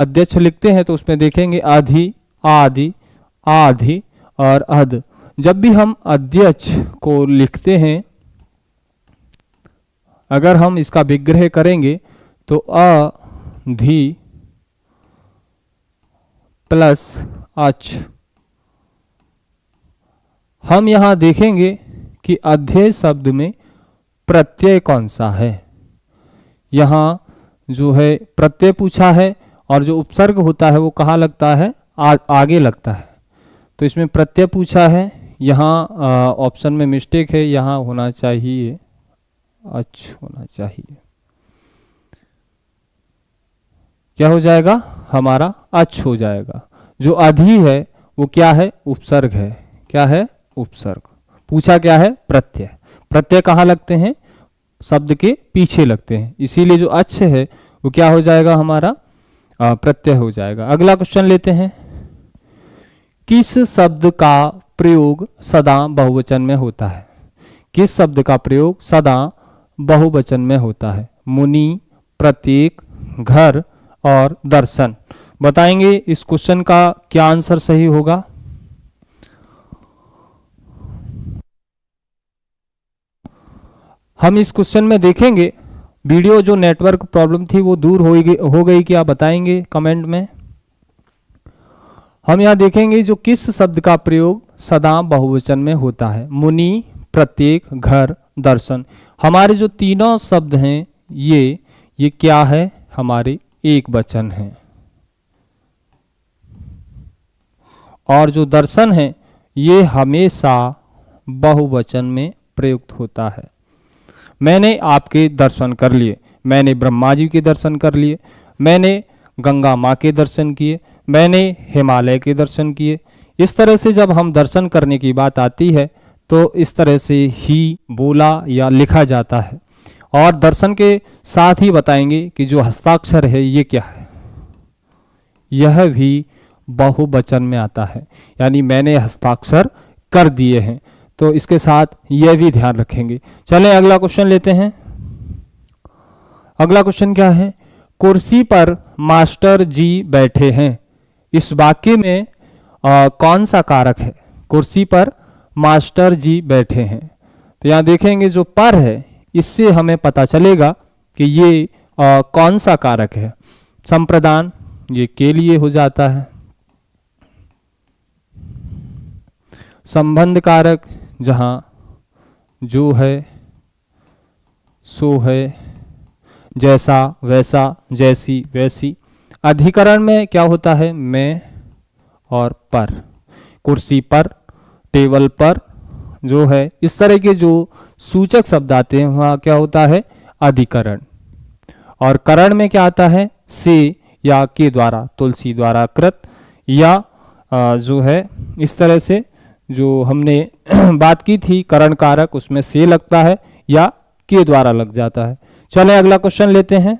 अध्यक्ष लिखते हैं तो उसमें देखेंगे अधि, आदि, आधि और अध। जब भी हम अध्यक्ष को लिखते हैं, अगर हम इसका विग्रह करेंगे तो अधि प्लस अच। हम यहां देखेंगे कि अध्यय शब्द में प्रत्यय कौन सा है। यहां जो है प्रत्यय पूछा है और जो उपसर्ग होता है वो कहाँ लगता है, आगे लगता है। तो इसमें प्रत्यय पूछा है, यहाँ ऑप्शन में मिस्टेक है, यहाँ होना चाहिए अच होना चाहिए। क्या हो जाएगा हमारा, अच हो जाएगा। जो अधि है वो क्या है, उपसर्ग है। क्या है, उपसर्ग। पूछा क्या है, प्रत्यय। प्रत्यय कहाँ लगते हैं, शब्द के पीछे लगते हैं, इसीलिए जो अच है वो क्या हो जाएगा हमारा, प्रत्यय हो जाएगा। अगला क्वेश्चन लेते हैं। किस शब्द का प्रयोग सदा बहुवचन में होता है। किस शब्द का प्रयोग सदा बहुवचन में होता है। मुनि, प्रत्येक, घर और दर्शन। बताएंगे इस क्वेश्चन का क्या आंसर सही होगा। हम इस क्वेश्चन में देखेंगे, वीडियो जो नेटवर्क प्रॉब्लम थी वो दूर हो गई क्या, बताएंगे कमेंट में। हम यहाँ देखेंगे जो किस शब्द का प्रयोग सदा बहुवचन में होता है। मुनि, प्रत्येक, घर, दर्शन। हमारे जो तीनों शब्द हैं ये क्या है, हमारे एक वचन है। और जो दर्शन है ये हमेशा बहुवचन में प्रयुक्त होता है। मैंने आपके दर्शन कर लिए, मैंने ब्रह्मा जी के दर्शन कर लिए, मैंने गंगा माँ के दर्शन किए, मैंने हिमालय के दर्शन किए। इस तरह से जब हम दर्शन करने की बात आती है तो इस तरह से ही बोला या लिखा जाता है। और दर्शन के साथ ही बताएंगे कि जो हस्ताक्षर है ये क्या है, यह भी बहुवचन में आता है, यानी मैंने हस्ताक्षर कर दिए हैं। तो इसके साथ यह भी ध्यान रखेंगे। चलें अगला क्वेश्चन लेते हैं। अगला क्वेश्चन क्या है, कुर्सी पर मास्टर जी बैठे हैं। इस वाक्य में कौन सा कारक है। कुर्सी पर मास्टर जी बैठे हैं, तो यहां देखेंगे जो पर है इससे हमें पता चलेगा कि ये कौन सा कारक है। संप्रदान ये के लिए हो जाता है। संबंध कारक जहां जो है सो है, जैसा वैसा, जैसी वैसी। अधिकरण में क्या होता है, मैं और पर। कुर्सी पर, टेबल पर जो है, इस तरह के जो सूचक शब्द आते हैं वहाँ क्या होता है, अधिकरण। और करण में क्या आता है, से या के द्वारा, तुलसी द्वारा कृत, या जो है इस तरह से जो हमने बात की थी करण कारक, उसमें से लगता है या के द्वारा लग जाता है। चलें अगला क्वेश्चन लेते हैं।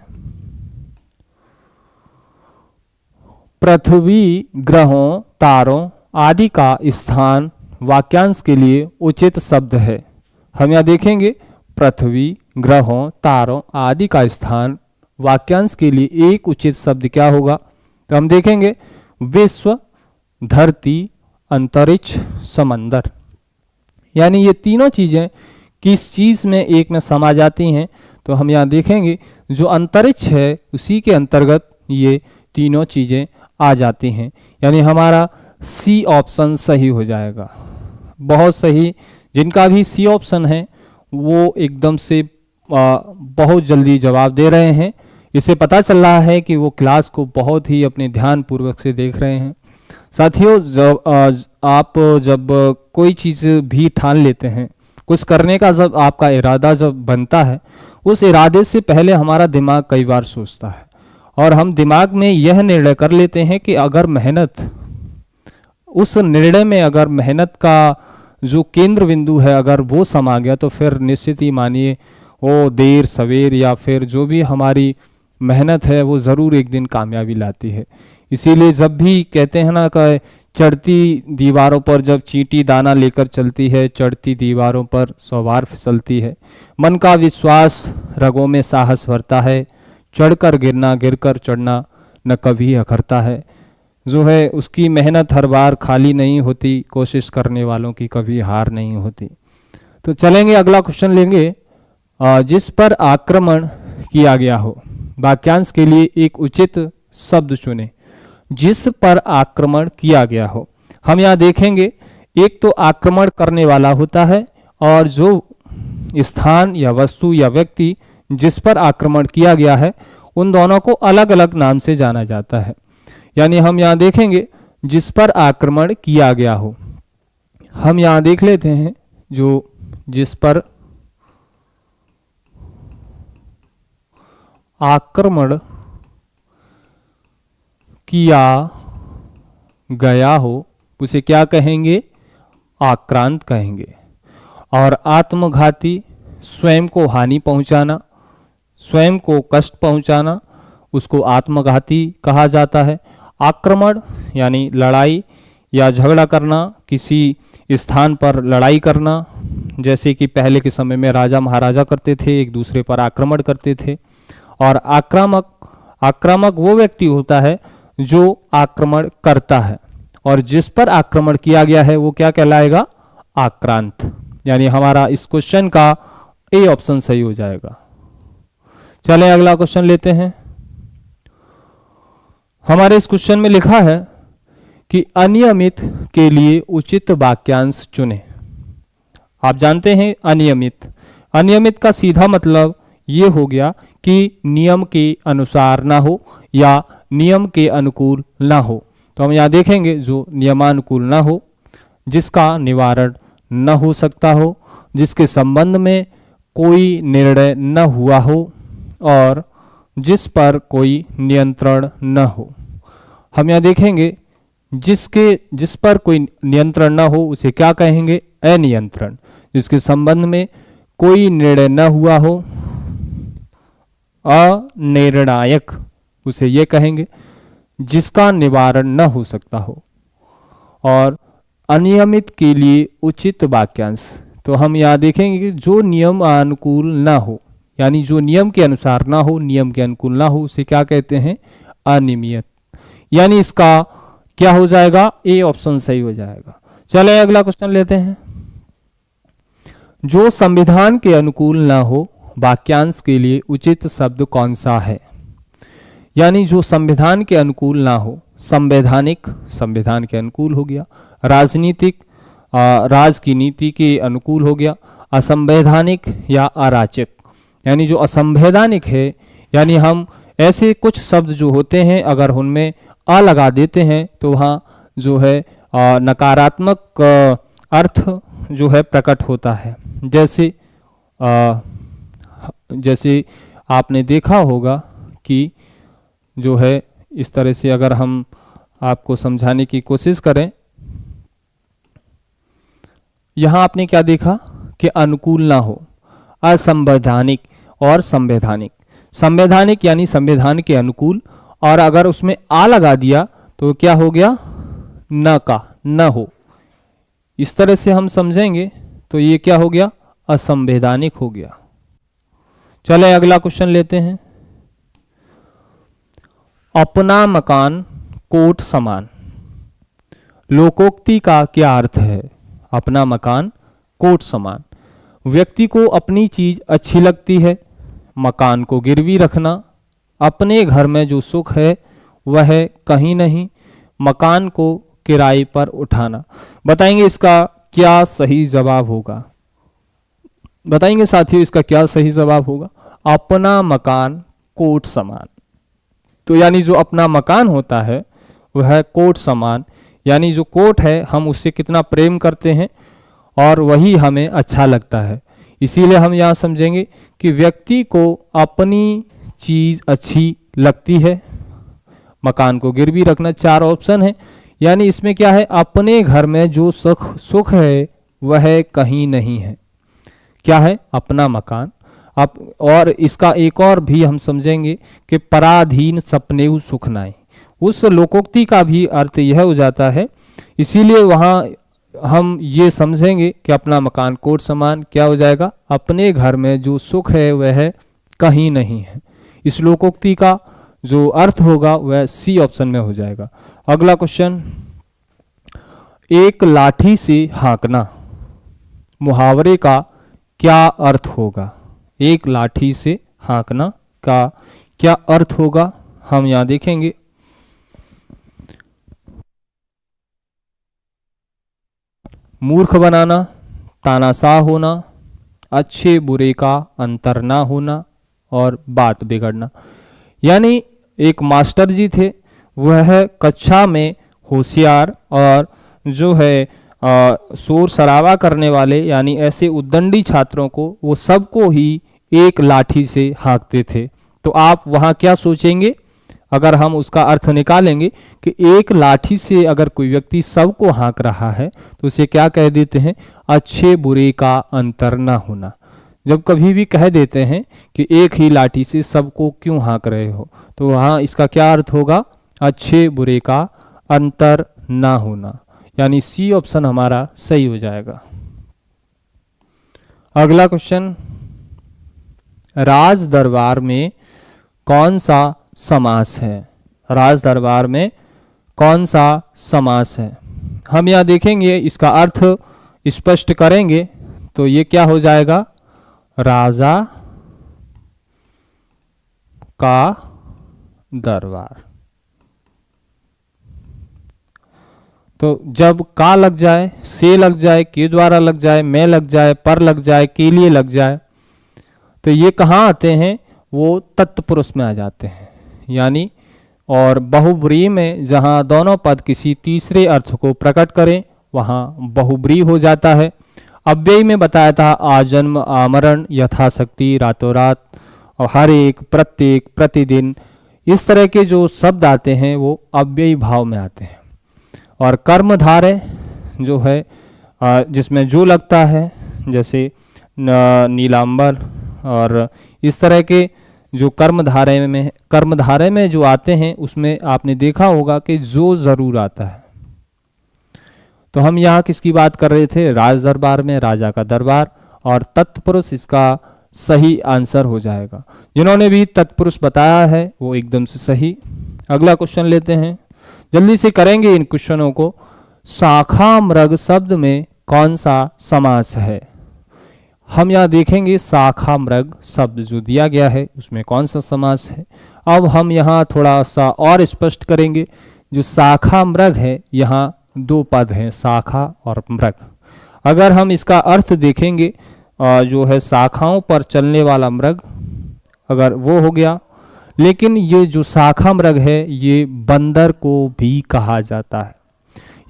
पृथ्वी, ग्रहों, तारों आदि का स्थान वाक्यांश के लिए उचित शब्द है। हम यहाँ देखेंगे पृथ्वी, ग्रहों, तारों आदि का स्थान वाक्यांश के लिए एक उचित शब्द क्या होगा। तो हम देखेंगे विश्व, धरती, अंतरिक्ष, समंदर। यानी ये तीनों चीजें किस चीज में एक में समा जाती हैं। तो हम यहाँ देखेंगे जो अंतरिक्ष है उसी के अंतर्गत ये तीनों चीजें आ जाती हैं, यानी हमारा सी ऑप्शन सही हो जाएगा। बहुत सही, जिनका भी सी ऑप्शन है वो एकदम से बहुत जल्दी जवाब दे रहे हैं। इससे पता चल रहा है कि वो क्लास को बहुत ही अपने ध्यान पूर्वक से देख रहे हैं। साथियों, आप जब कोई चीज़ भी ठान लेते हैं, कुछ करने का जब आपका इरादा जब बनता है, उस इरादे से पहले हमारा दिमाग कई बार सोचता है और हम दिमाग में यह निर्णय कर लेते हैं कि अगर मेहनत, उस निर्णय में अगर मेहनत का जो केंद्र बिंदु है अगर वो समा गया तो फिर निश्चित ही मानिए वो देर सवेर या फिर जो भी हमारी मेहनत है वो ज़रूर एक दिन कामयाबी लाती है। इसीलिए जब भी कहते हैं ना कि चढ़ती दीवारों पर जब चींटी दाना लेकर चलती है, चढ़ती दीवारों पर 100 बार फिसलती है। मन का विश्वास, रगों में साहस भरता है, चढ़कर गिरना, गिरकर चढ़ना, न कभी अखरता है। जो है उसकी मेहनत हर बार खाली नहीं होती, कोशिश करने वालों की कभी हार नहीं होती। तो चलेंगे, अगला क्वेश्चन लेंगे। जिस पर आक्रमण किया गया हो, वाक्यांश के लिए एक उचित शब्द चुने। जिस पर आक्रमण किया गया हो, हम यहाँ देखेंगे एक तो आक्रमण करने वाला होता है, और जो स्थान या वस्तु या व्यक्ति जिस पर आक्रमण किया गया है उन दोनों को अलग अलग नाम से जाना जाता है। यानी हम यहाँ देखेंगे जिस पर आक्रमण किया गया हो, हम यहाँ देख लेते हैं जो जिस पर आक्रमण किया गया हो उसे क्या कहेंगे? आक्रांत कहेंगे। और आत्मघाती, स्वयं को हानि पहुंचाना, स्वयं को कष्ट पहुंचाना, उसको आत्मघाती कहा जाता है। आक्रमण यानी लड़ाई या झगड़ा करना, किसी स्थान पर लड़ाई करना, जैसे कि पहले के समय में राजा महाराजा करते थे, एक दूसरे पर आक्रमण करते थे। और आक्रामक वो व्यक्ति होता है जो आक्रमण करता है, और जिस पर आक्रमण किया गया है वो क्या कहलाएगा? आक्रांत। यानी हमारा इस क्वेश्चन का ए ऑप्शन सही हो जाएगा। चलें अगला क्वेश्चन लेते हैं। हमारे इस क्वेश्चन में लिखा है कि अनियमित के लिए उचित वाक्यांश चुने। आप जानते हैं अनियमित का सीधा मतलब ये हो गया कि नियम के अनुसार ना हो या नियम के अनुकूल ना हो। तो हम यहाँ देखेंगे जो नियमानुकूल ना हो, जिसका निवारण न हो सकता हो, जिसके संबंध में कोई निर्णय न हुआ हो, और जिस पर कोई नियंत्रण न हो। हम यहाँ देखेंगे जिस पर कोई नियंत्रण न हो उसे क्या कहेंगे? अनियंत्रण। जिसके संबंध में कोई निर्णय न हुआ हो, अनिर्णायक उसे ये कहेंगे। जिसका निवारण न हो सकता हो। और अनियमित के लिए उचित वाक्यांश, तो हम यहाँ देखेंगे कि जो नियम अनुकूल ना हो, यानी जो नियम के अनुसार ना हो, नियम के अनुकूल ना हो, उसे क्या कहते हैं? अनियमित। यानी इसका क्या हो जाएगा? ए ऑप्शन सही हो जाएगा। चले अगला क्वेश्चन लेते हैं। जो संविधान के अनुकूल ना हो, वाक्यांश के लिए उचित शब्द कौन सा है? यानी जो संविधान के अनुकूल ना हो, संवैधानिक संविधान के अनुकूल हो गया, राजनीतिक राज की नीति के अनुकूल हो गया, असंवैधानिक या अराजक। यानी जो असंवैधानिक है, यानी हम ऐसे कुछ शब्द जो होते हैं अगर उनमें अ लगा देते हैं तो वहाँ जो है नकारात्मक अर्थ जो है प्रकट होता है। जैसे आपने देखा होगा कि जो है इस तरह से अगर हम आपको समझाने की कोशिश करें, यहाँ आपने क्या देखा कि अनुकूल ना हो, असंवैधानिक और संवैधानिक। संवैधानिक यानी संविधान के अनुकूल, और अगर उसमें आ लगा दिया तो क्या हो गया? न का न हो। इस तरह से हम समझेंगे तो ये क्या हो गया? असंवैधानिक हो गया। चले अगला क्वेश्चन लेते हैं। अपना मकान कोट समान, लोकोक्ति का क्या अर्थ है? अपना मकान कोट समान। व्यक्ति को अपनी चीज अच्छी लगती है, मकान को गिरवी रखना, अपने घर में जो सुख है वह कहीं नहीं, मकान को किराए पर उठाना। बताएंगे इसका क्या सही जवाब होगा? बताएंगे साथियों इसका क्या सही जवाब होगा? अपना मकान कोट समान। तो यानी जो अपना मकान होता है वह कोट समान, यानी जो कोट है हम उससे कितना प्रेम करते हैं और वही हमें अच्छा लगता है। इसीलिए हम यहाँ समझेंगे कि व्यक्ति को अपनी चीज अच्छी लगती है, मकान को गिरवी रखना। 4 ऑप्शन है, यानी इसमें क्या है? अपने घर में जो सुख है वह कहीं नहीं है। क्या है? अपना मकान। और इसका एक और भी हम समझेंगे कि पराधीन सपनेऊ सुख नाई। उस लोकोक्ति का भी अर्थ यह हो जाता है। इसीलिए वहाँ हम ये समझेंगे कि अपना मकान कोट समान क्या हो जाएगा? अपने घर में जो सुख है वह कहीं नहीं है। इस लोकोक्ति का जो अर्थ होगा वह सी ऑप्शन में हो जाएगा। अगला क्वेश्चन, एक लाठी से हाँकना मुहावरे का क्या अर्थ होगा? एक लाठी से हाँकना का क्या अर्थ होगा, हम यहां देखेंगे। मूर्ख बनाना, तानाशाह होना, अच्छे बुरे का अंतर ना होना और बात बिगड़ना। यानी एक मास्टर जी थे, वह कक्षा में होशियार और जो है शोर शराबा करने वाले यानी ऐसे उद्दंडी छात्रों को वो सबको ही एक लाठी से हाँकते थे। तो आप वहाँ क्या सोचेंगे अगर हम उसका अर्थ निकालेंगे कि एक लाठी से अगर कोई व्यक्ति सबको हाँक रहा है तो उसे क्या कह देते हैं? अच्छे बुरे का अंतर ना होना। जब कभी भी कह देते हैं कि एक ही लाठी से सबको क्यों हाँक रहे हो, तो वहाँ इसका क्या अर्थ होगा? अच्छे बुरे का अंतर ना होना। यानी सी ऑप्शन हमारा सही हो जाएगा। अगला क्वेश्चन, राज दरबार में कौन सा समास है? राज दरबार में कौन सा समास है? हम यहाँ देखेंगे, इसका अर्थ स्पष्ट करेंगे तो ये क्या हो जाएगा? राजा का दरबार। तो जब का लग जाए, से लग जाए, के द्वारा लग जाए, में लग जाए, पर लग जाए, के लिए लग जाए, तो ये कहाँ आते हैं? वो तत्पुरुष में आ जाते हैं। यानी और बहुब्रीहि में जहाँ दोनों पद किसी तीसरे अर्थ को प्रकट करें वहाँ बहुब्रीहि हो जाता है। अव्यय में बताया था आजन्म, आमरण, यथाशक्ति, रातों रात और हर एक, प्रत्येक, प्रतिदिन, इस तरह के जो शब्द आते हैं वो अव्ययी भाव में आते हैं। और कर्मधारय जो है जिसमें जो लगता है, जैसे नीलांबर और इस तरह के जो कर्मधारय में जो आते हैं उसमें आपने देखा होगा कि जो जरूर आता है। तो हम यहाँ किसकी बात कर रहे थे? राज दरबार में राजा का दरबार, और तत्पुरुष इसका सही आंसर हो जाएगा। जिन्होंने भी तत्पुरुष बताया है वो एकदम से सही। अगला क्वेश्चन लेते हैं, जल्दी से करेंगे इन क्वेश्चनों को। शाखा मृग शब्द में कौन सा समास है? हम यहाँ देखेंगे शाखा मृग शब्द जो दिया गया है उसमें कौन सा समास है। अब हम यहाँ थोड़ा सा और स्पष्ट करेंगे। जो शाखा मृग है, यहाँ दो पद हैं, शाखा और मृग। अगर हम इसका अर्थ देखेंगे जो है शाखाओं पर चलने वाला मृग, अगर वो हो गया, लेकिन ये जो शाखा मृग है ये बंदर को भी कहा जाता है।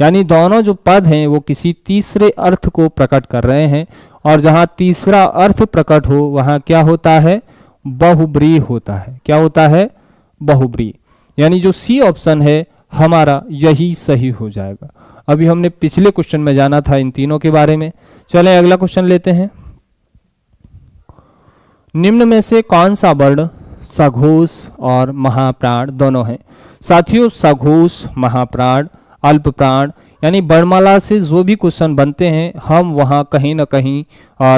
यानी दोनों जो पद हैं वो किसी तीसरे अर्थ को प्रकट कर रहे हैं, और जहाँ तीसरा अर्थ प्रकट हो वहाँ क्या होता है? बहुब्रीहि होता है। क्या होता है? बहुब्रीहि। यानी जो सी ऑप्शन है हमारा यही सही हो जाएगा। अभी हमने पिछले क्वेश्चन में जाना था इन तीनों के बारे में। चलें अगला क्वेश्चन लेते हैं। निम्न में से कौन सा वर्ण सघोष और महाप्राण दोनों हैं? साथियों, सघोष, महाप्राण, अल्पप्राण यानी वर्णमाला से जो भी क्वेश्चन बनते हैं हम वहाँ कहीं ना कहीं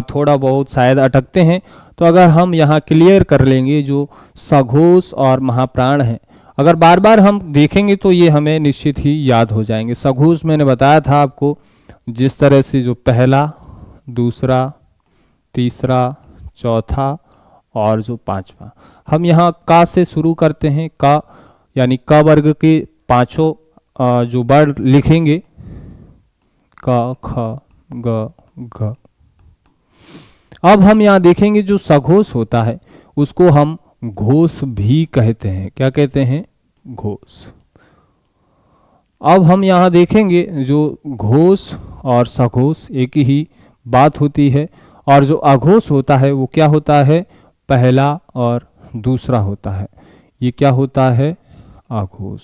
थोड़ा बहुत शायद अटकते हैं। तो अगर हम यहाँ क्लियर कर लेंगे जो सघोष और महाप्राण है, अगर बार बार हम देखेंगे तो ये हमें निश्चित ही याद हो जाएंगे। सघोष मैंने बताया था आपको, जिस तरह से जो पहला, दूसरा, तीसरा, चौथा और जो पांचवा, हम यहाँ का से शुरू करते हैं। का यानी क वर्ग के पांचों जो वर्ण लिखेंगे, क, ख, ग, घ। अब हम यहाँ देखेंगे जो सघोष होता है उसको हम घोष भी कहते हैं। क्या कहते हैं? घोष। अब हम यहाँ देखेंगे जो घोष और सघोष एक ही बात होती है, और जो अघोष होता है वो क्या होता है? पहला और दूसरा होता है। ये क्या होता है? अघोष।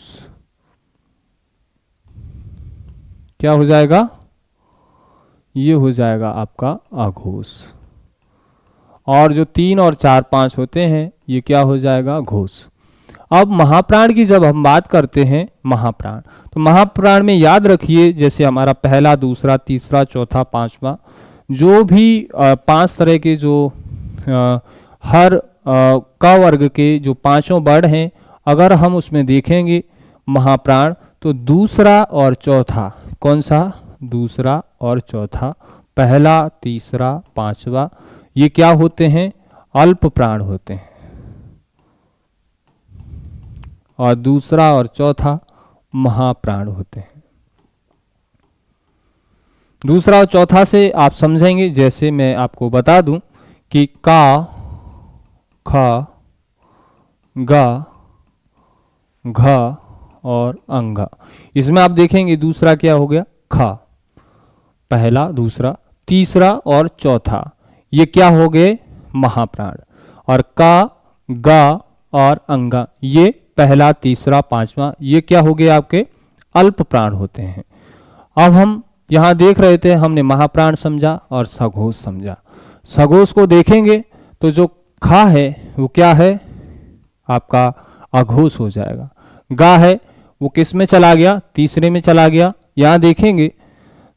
क्या हो जाएगा? ये हो जाएगा आपका अघोष। और जो 3 और 4, 5 होते हैं ये क्या हो जाएगा? घोष। अब महाप्राण की जब हम बात करते हैं, महाप्राण, तो महाप्राण में याद रखिए जैसे हमारा पहला, दूसरा, तीसरा, चौथा, पांचवा, जो भी 5 तरह के जो हर क वर्ग के जो पांचों वर्ण हैं अगर हम उसमें देखेंगे महाप्राण, तो दूसरा और चौथा, कौन सा? दूसरा और चौथा, पहला, तीसरा, पांचवा, ये क्या होते हैं? अल्प प्राण होते हैं। और दूसरा और चौथा महाप्राण होते हैं। दूसरा और चौथा से आप समझेंगे, जैसे मैं आपको बता दूं कि का, ख, ग, घ और अंग। इसमें आप देखेंगे दूसरा क्या हो गया? ख, पहला, दूसरा, तीसरा और चौथा, ये क्या हो गए? महाप्राण। और का, ग और अंग, ये पहला, तीसरा, पांचवा, ये क्या हो गए? आपके अल्प प्राण होते हैं। अब हम यहां देख रहे थे, हमने महाप्राण समझा और सघोष समझा। सघोष को देखेंगे तो जो खा है वो क्या है? आपका अघोष हो जाएगा। गा है वो किस में चला गया? तीसरे में चला गया। यहां देखेंगे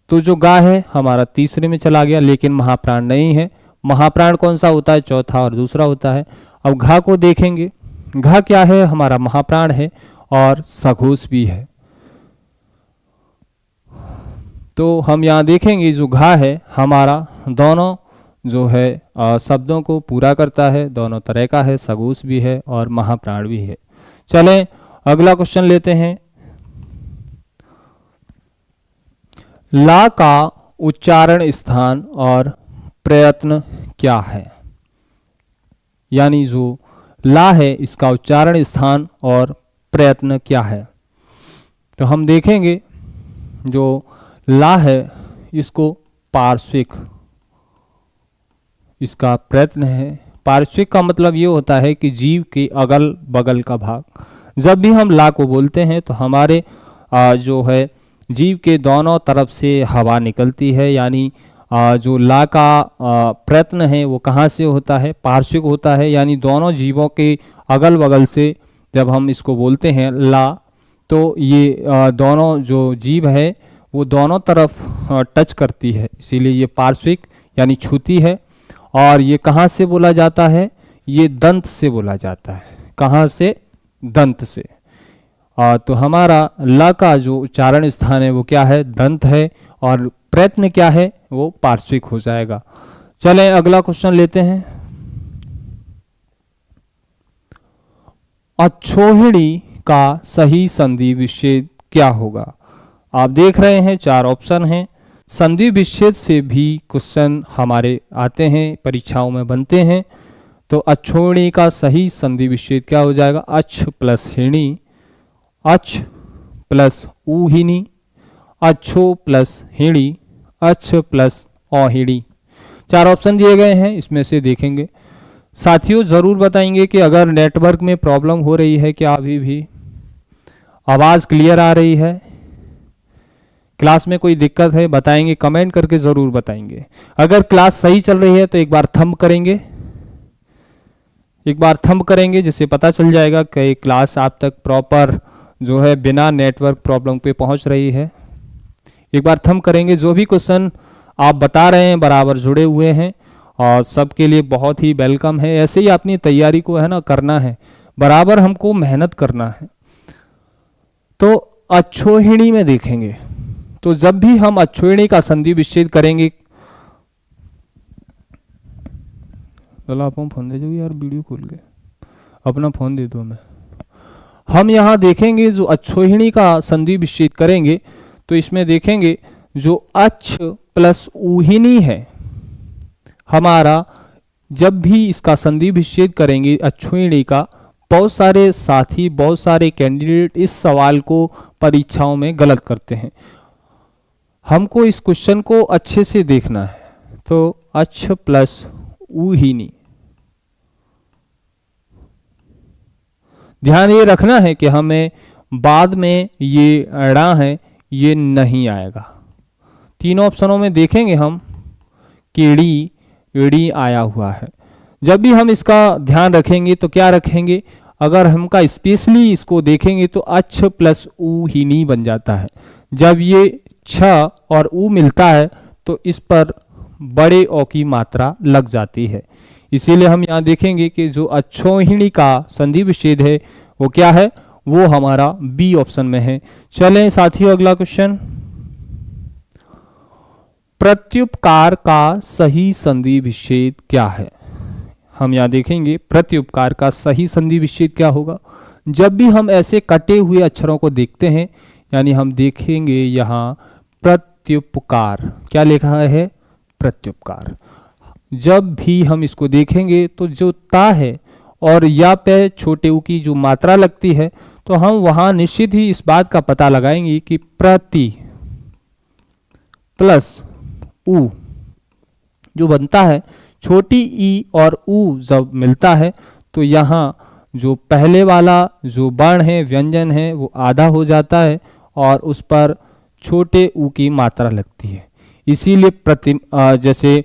तो जो गा है हमारा तीसरे में चला गया, लेकिन महाप्राण नहीं है। महाप्राण कौन सा होता है? चौथा और दूसरा होता है। अब घा को देखेंगे, घा क्या है? हमारा महाप्राण है और सघोष भी है। तो हम यहाँ देखेंगे जो घा है हमारा दोनों जो है शब्दों को पूरा करता है, दोनों तरह का है, सघोष भी है और महाप्राण भी है। चलें अगला क्वेश्चन लेते हैं। ला का उच्चारण स्थान और प्रयत्न क्या है? यानी जो ला है इसका उच्चारण स्थान और प्रयत्न क्या है? तो हम देखेंगे जो ला है इसको पार्श्विक, इसका प्रयत्न है। पार्श्विक का मतलब ये होता है कि जीव के अगल बगल का भाग। जब भी हम ला को बोलते हैं तो हमारे जो है जीव के दोनों तरफ से हवा निकलती है, यानी जो ला का प्रयत्न है वो कहाँ से होता है? पार्श्विक होता है। यानी दोनों जीवों के अगल बगल से जब हम इसको बोलते हैं ला, तो ये दोनों जो जीव है वो दोनों तरफ टच करती है, इसीलिए ये पार्श्विक यानी छूती है। और ये कहाँ से बोला जाता है? ये दंत से बोला जाता है। कहाँ से? दंत से। तो हमारा ला का जो उच्चारण स्थान है वो क्या है? दंत है। और प्रयत्न क्या है? वो पार्श्विक हो जाएगा। चलें अगला क्वेश्चन लेते हैं। अक्षोहिणी का सही संधि विच्छेद क्या होगा? आप देख रहे हैं 4 ऑप्शन हैं। संधि विच्छेद से भी क्वेश्चन हमारे आते हैं, परीक्षाओं में बनते हैं। तो अक्षोहिणी का सही संधि विच्छेद क्या हो जाएगा? अक्ष प्लस हिणी, अक्ष प्लस ऊहिणी, अक्षो प्लस हिणी, अक्ष प्लस औहिणी। 4 ऑप्शन दिए गए हैं, इसमें से देखेंगे। साथियों जरूर बताएंगे कि अगर नेटवर्क में प्रॉब्लम हो रही है, क्या अभी भी आवाज क्लियर आ रही है? क्लास में कोई दिक्कत है बताएंगे, कमेंट करके जरूर बताएंगे। अगर क्लास सही चल रही है तो एक बार थंब करेंगे, एक बार थंब करेंगे, जिससे पता चल जाएगा कि क्लास आप तक प्रॉपर जो है बिना नेटवर्क प्रॉब्लम पे पहुंच रही है। एक बार थंब करेंगे। जो भी क्वेश्चन आप बता रहे हैं बराबर जुड़े हुए हैं और सबके लिए बहुत ही वेलकम है। ऐसे ही अपनी तैयारी को है ना करना है, बराबर हमको मेहनत करना है। तो अक्षोहिणी में देखेंगे तो जब भी हम अक्षोहिणी का संधि विच्छेद करेंगे, चलो आप फोन दे दो यार, वीडियो खोल के अपना फोन दे दो। मैं हम यहाँ देखेंगे जो अक्षोहिणी का संधि विच्छेद करेंगे तो इसमें देखेंगे जो अक्ष प्लस ऊहिणी है हमारा, जब भी इसका संधि विच्छेद करेंगे अक्षोहिणी का, बहुत सारे साथी, बहुत सारे कैंडिडेट इस सवाल को परीक्षाओं में गलत करते हैं। हमको इस क्वेश्चन को अच्छे से देखना है। तो अक्ष प्लस ऊहिणी, ध्यान ये रखना है कि हमें बाद में ये ड़ा है ये नहीं आएगा। 3 ऑप्शनों में देखेंगे हम कीड़ी ईड़ी आया हुआ है। जब भी हम इसका ध्यान रखेंगे तो क्या रखेंगे? अगर हमका स्पेशली इसको देखेंगे तो अक्ष प्लस ऊहिणी बन जाता है। जब ये छ और ऊ मिलता है तो इस पर बड़े ओ की मात्रा लग जाती है। इसीलिए हम यहाँ देखेंगे कि जो अक्षोहिणी का संधि विच्छेद है वो क्या है, वो हमारा बी ऑप्शन में है। चलें साथियों अगला क्वेश्चन, प्रत्युपकार का सही संधि विच्छेद क्या है। हम यहाँ देखेंगे प्रत्युपकार का सही संधि विच्छेद क्या होगा। जब भी हम ऐसे कटे हुए अक्षरों को देखते हैं, यानी हम देखेंगे यहाँ प्रत्युपकार, क्या लिखा है, प्रत्युपकार। जब भी हम इसको देखेंगे तो जो ता है और या पे छोटे ऊ की जो मात्रा लगती है, तो हम वहां निश्चित ही इस बात का पता लगाएंगे कि प्रति प्लस ऊ जो बनता है, छोटी ई और ऊ जब मिलता है तो यहाँ जो पहले वाला जो वर्ण है, व्यंजन है, वो आधा हो जाता है और उस पर छोटे ऊ की मात्रा लगती है। इसीलिए जैसे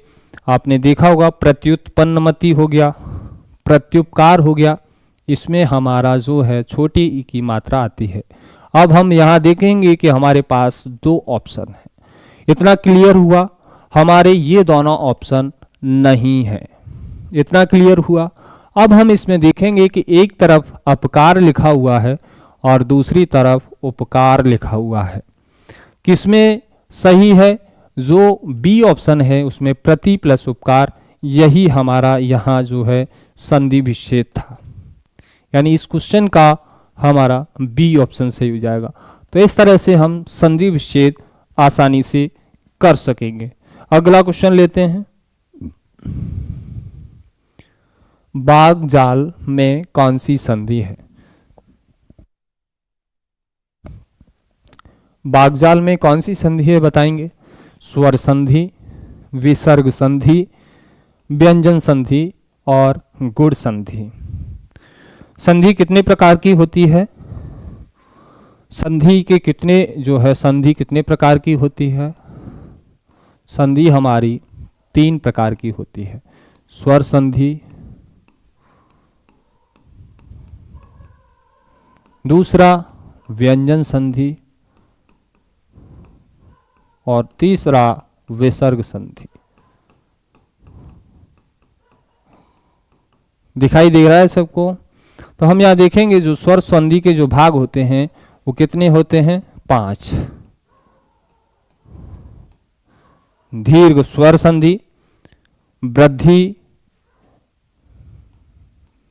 आपने देखा होगा प्रत्युत्पन्नमति हो गया, प्रत्युपकार हो गया, इसमें हमारा जो है छोटी ई की मात्रा आती है। अब हम यहाँ देखेंगे कि हमारे पास दो ऑप्शन है। इतना क्लियर हुआ, हमारे ये दोनों ऑप्शन नहीं है। इतना क्लियर हुआ। अब हम इसमें देखेंगे कि एक तरफ अपकार लिखा हुआ है और दूसरी तरफ उपकार लिखा हुआ है। किसमें सही है, जो बी ऑप्शन है उसमें प्रति प्लस उपकार, यही हमारा यहाँ जो है संधि विच्छेद था। यानी इस क्वेश्चन का हमारा बी ऑप्शन सही हो जाएगा। तो इस तरह से हम संधि विच्छेद आसानी से कर सकेंगे। अगला क्वेश्चन लेते हैं, बाग जाल में कौन सी संधि है। बाग जाल में कौन सी संधि है बताएंगे। स्वर संधि, विसर्ग संधि, व्यंजन संधि और गुण संधि। संधि कितने प्रकार की होती है, संधि के कितने जो है संधि कितने प्रकार की होती है। संधि हमारी 3 प्रकार की होती है। स्वर संधि, दूसरा व्यंजन संधि और तीसरा विसर्ग संधि। दिखाई दे रहा है सबको। तो हम यहाँ देखेंगे जो स्वर संधि के जो भाग होते हैं वो कितने होते हैं, 5। दीर्घ स्वर संधि, वृद्धि,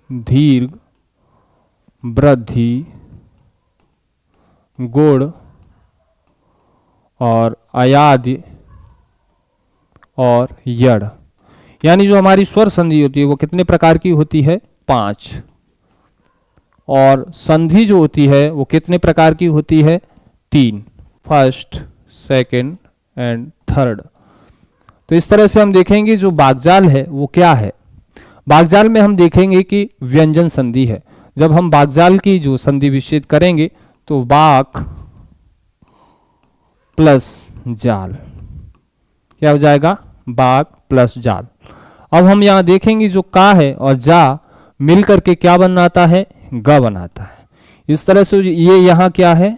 दीर्घ, वृद्धि, गुण और अयाद्य और यड़। यानी जो हमारी स्वर संधि होती है वो कितने प्रकार की होती है, 5। और संधि जो होती है वो कितने प्रकार की होती है, 3, फर्स्ट, सेकंड एंड थर्ड। तो इस तरह से हम देखेंगे जो बागजाल है वो क्या है। बागजाल में हम देखेंगे कि व्यंजन संधि है। जब हम बागजाल की जो संधि विच्छेद करेंगे तो बाक प्लस जाल क्या हो जाएगा, बाक प्लस जाल। अब हम यहाँ देखेंगे जो का है और जा मिल करके क्या बनाता है, ग बनाता है। इस तरह से ये यहाँ क्या है,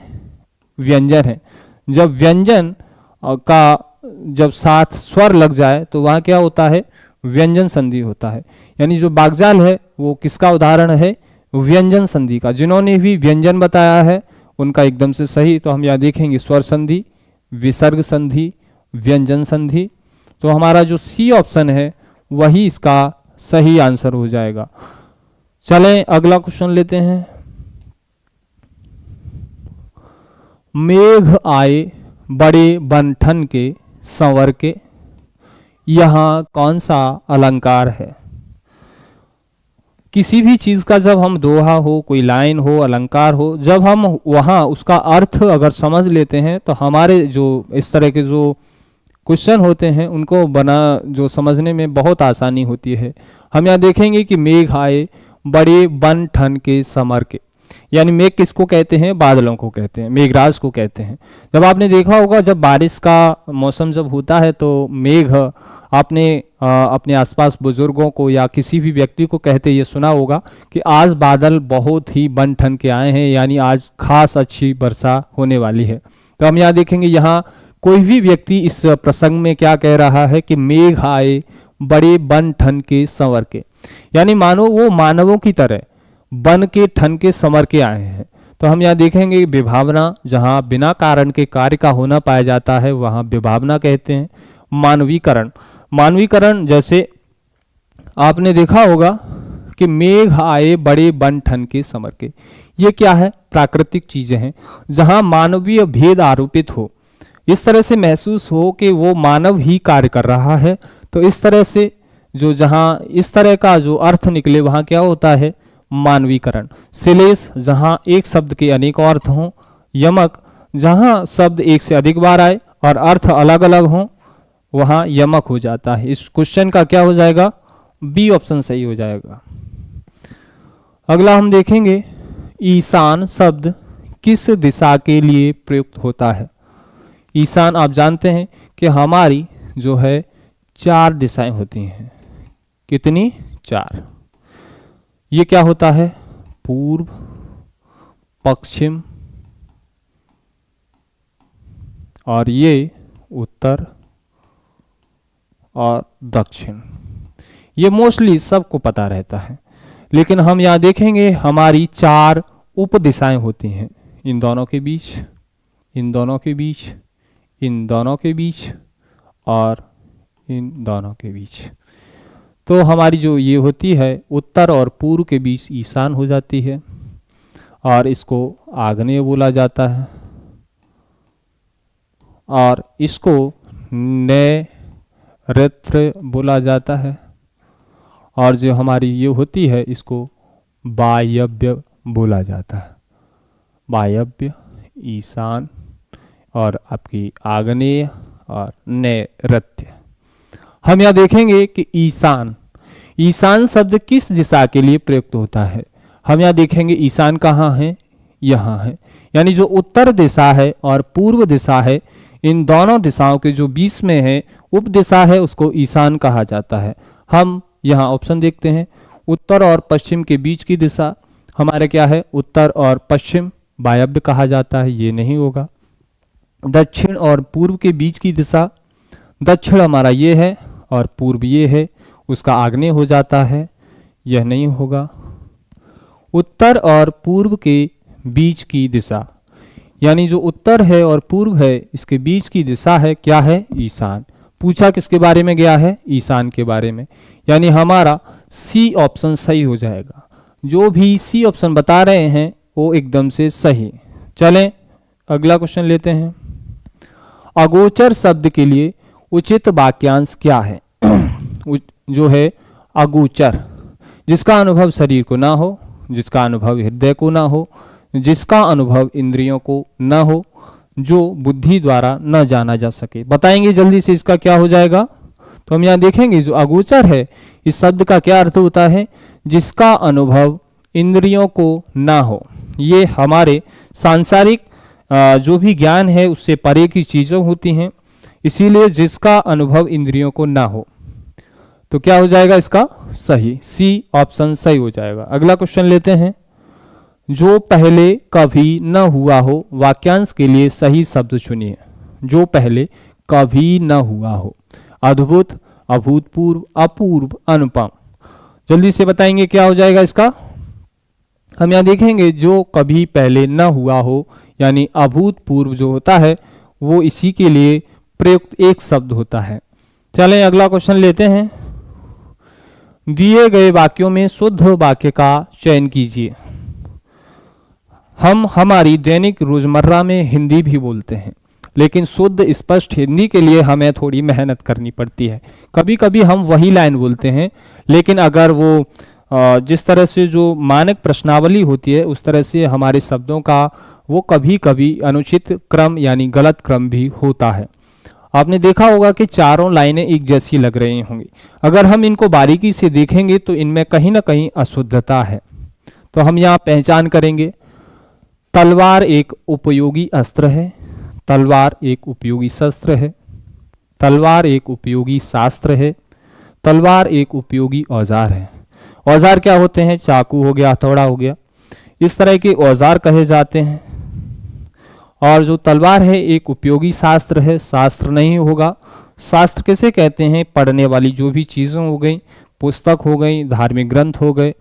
व्यंजन है। जब व्यंजन का जब साथ स्वर लग जाए तो वहाँ क्या होता है, व्यंजन संधि होता है। यानी जो बागजाल है वो किसका उदाहरण है, व्यंजन संधि का। जिन्होंने भी व्यंजन बताया है उनका एकदम से सही। तो हम यहाँ देखेंगे स्वर संधि, विसर्ग संधि, व्यंजन संधि। तो हमारा जो सी ऑप्शन है वही इसका सही आंसर हो जाएगा। चलें अगला क्वेश्चन लेते हैं। मेघ आए बड़े बनठन के संवर के, यहाँ कौन सा अलंकार है। किसी भी चीज का जब हम दोहा हो, कोई लाइन हो, अलंकार हो, जब हम वहाँ उसका अर्थ अगर समझ लेते हैं तो हमारे जो इस तरह के जो क्वेश्चन होते हैं उनको जो समझने में बहुत आसानी होती है। हम यहाँ देखेंगे कि मेघ आए बड़े बन ठन के समर के, यानी मेघ किसको कहते हैं, बादलों को कहते हैं, मेघराज को कहते हैं। जब आपने देखा होगा जब बारिश का मौसम जब होता है तो मेघ आपने अपने आसपास बुजुर्गों को या किसी भी व्यक्ति को कहते ये सुना होगा कि आज बादल बहुत ही बन ठन के आए हैं, यानी आज खास अच्छी वर्षा होने वाली है। तो हम यहाँ देखेंगे यहाँ कोई भी व्यक्ति इस प्रसंग में क्या कह रहा है कि मेघ आए बड़े बन ठन के संवर के, यानी मानो वो मानवों की तरह बन के ठन के समर के आए हैं। तो हम यहाँ देखेंगे विभावना, जहाँ बिना कारण के कार्य का होना पाया जाता है वहाँ विभावना कहते हैं। मानवीकरण, मानवीकरण जैसे आपने देखा होगा कि मेघ आए बड़े बन ठन के समर के, ये क्या है? प्राकृतिक चीजें हैं जहाँ मानवीय भेद आरोपित हो, इस तरह से महसूस हो कि वो मानव ही कार्य कर रहा है। तो इस तरह से जो जहाँ इस तरह का जो अर्थ निकले वहाँ क्या होता है? मानवीकरण। श्लेष, जहाँ एक शब्द के अनेक अर्थ हों। यमक, जहाँ शब्द एक से अधिक बार आए और अर्थ अलग अलग हों वहाँ यमक हो जाता है। इस क्वेश्चन का क्या हो जाएगा? बी ऑप्शन सही हो जाएगा। अगला हम देखेंगे ईशान शब्द किस दिशा के लिए प्रयुक्त होता है? ईशान आप जानते हैं कि हमारी जो है 4 दिशाएं होती हैं। कितनी? 4। ये क्या होता है? पूर्व, पश्चिम और ये उत्तर और दक्षिण। ये मोस्टली सबको पता रहता है, लेकिन हम यहाँ देखेंगे हमारी 4 उप दिशाएं होती हैं। इन दोनों के बीच, इन दोनों के बीच, इन दोनों के बीच और इन दोनों के बीच। तो हमारी जो ये होती है उत्तर और पूर्व के बीच ईशान हो जाती है और इसको आग्नेय बोला जाता है और इसको नैऋत्य बोला जाता है और जो हमारी ये होती है इसको वायव्य बोला जाता है। वायव्य, ईशान और आपकी आग्नेय और नैऋत्य। हम यहाँ देखेंगे कि ईशान, ईशान शब्द किस दिशा के लिए प्रयुक्त होता है? हम यहाँ देखेंगे ईशान कहाँ है? यहाँ है। यानी जो उत्तर दिशा है और पूर्व दिशा है, इन दोनों दिशाओं के जो बीच में है उप दिशा है उसको ईशान कहा जाता है। हम यहाँ ऑप्शन देखते हैं, उत्तर और पश्चिम के बीच की दिशा हमारे क्या है? उत्तर और पश्चिम वायव्य कहा जाता है, ये नहीं होगा। दक्षिण और पूर्व के बीच की दिशा, दक्षिण हमारा ये है और पूर्व ये है, उसका आग्नेय हो जाता है, यह नहीं होगा। उत्तर और पूर्व के बीच की दिशा, यानी जो उत्तर है और पूर्व है इसके बीच की दिशा है क्या है? ईशान। पूछा किसके बारे में गया है? ईशान के बारे में। यानी हमारा सी ऑप्शन सही हो जाएगा। जो भी सी ऑप्शन बता रहे हैं वो एकदम से सही। चलें अगला क्वेश्चन लेते हैं। अगोचर शब्द के लिए उचित वाक्यांश क्या है? जो है अगोचर, जिसका अनुभव शरीर को ना हो, जिसका अनुभव हृदय को ना हो, जिसका अनुभव इंद्रियों को ना हो, जो बुद्धि द्वारा न जाना जा सके। बताएंगे जल्दी से इसका क्या हो जाएगा? तो हम यहाँ देखेंगे जो अगोचर है इस शब्द का क्या अर्थ होता है? जिसका अनुभव इंद्रियों को ना हो। ये हमारे सांसारिक जो भी ज्ञान है उससे परे की चीज़ें होती हैं, इसीलिए जिसका अनुभव इंद्रियों को ना हो। तो क्या हो जाएगा इसका? सही, सी ऑप्शन सही हो जाएगा। अगला क्वेश्चन लेते हैं। जो पहले कभी न हुआ हो, वाक्यांश के लिए सही शब्द चुनिए। जो पहले कभी न हुआ हो। अद्भुत, अभूतपूर्व, अपूर्व, अनुपम। जल्दी से बताएंगे क्या हो जाएगा इसका? हम यहाँ देखेंगे जो कभी पहले न हुआ हो यानी अभूतपूर्व जो होता है वो इसी के लिए प्रयुक्त एक शब्द होता है। चलें अगला क्वेश्चन लेते हैं। दिए गए वाक्यों में शुद्ध वाक्य का चयन कीजिए। हम हमारी दैनिक रोजमर्रा में हिंदी भी बोलते हैं, लेकिन शुद्ध स्पष्ट हिंदी के लिए हमें थोड़ी मेहनत करनी पड़ती है। कभी कभी हम वही लाइन बोलते हैं, लेकिन अगर वो जिस तरह से जो मानक प्रश्नावली होती है उस तरह से हमारे शब्दों का वो कभी कभी अनुचित क्रम यानी गलत क्रम भी होता है। आपने देखा होगा कि चारों लाइनें एक जैसी लग रही होंगी। अगर हम इनको बारीकी से देखेंगे तो इनमें कहीं ना कहीं अशुद्धता है। तो हम यहाँ पहचान करेंगे। तलवार एक उपयोगी अस्त्र है। तलवार एक उपयोगी शस्त्र है। तलवार एक उपयोगी शास्त्र है। तलवार एक उपयोगी औजार है। औजार क्या होते हैं? चाकू हो गया, हथौड़ा हो गया, इस तरह के औजार कहे जाते हैं। और जो तलवार है एक उपयोगी शास्त्र है। शास्त्र नहीं होगा। शास्त्र किसे कहते हैं? पढ़ने वाली जो भी चीज़ें हो गई, पुस्तक हो गई, धार्मिक ग्रंथ हो गए,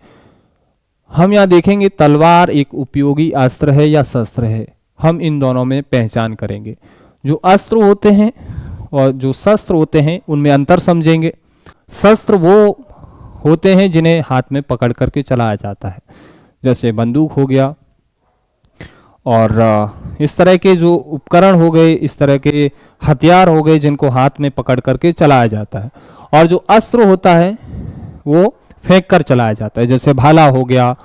हम यहाँ देखेंगे तलवार एक उपयोगी अस्त्र है या शस्त्र है, हम इन दोनों में पहचान करेंगे। जो अस्त्र होते हैं और जो शस्त्र होते हैं उनमें अंतर समझेंगे। शस्त्र वो होते हैं जिन्हें हाथ में पकड़ करके चलाया जाता है, जैसे बंदूक हो गया और इस तरह के जो उपकरण हो गए, इस तरह के हथियार हो गए जिनको हाथ में पकड़ करके चलाया जाता है। और जो अस्त्र होता है वो फेंक कर चलाया जाता है, जैसे भाला हो गया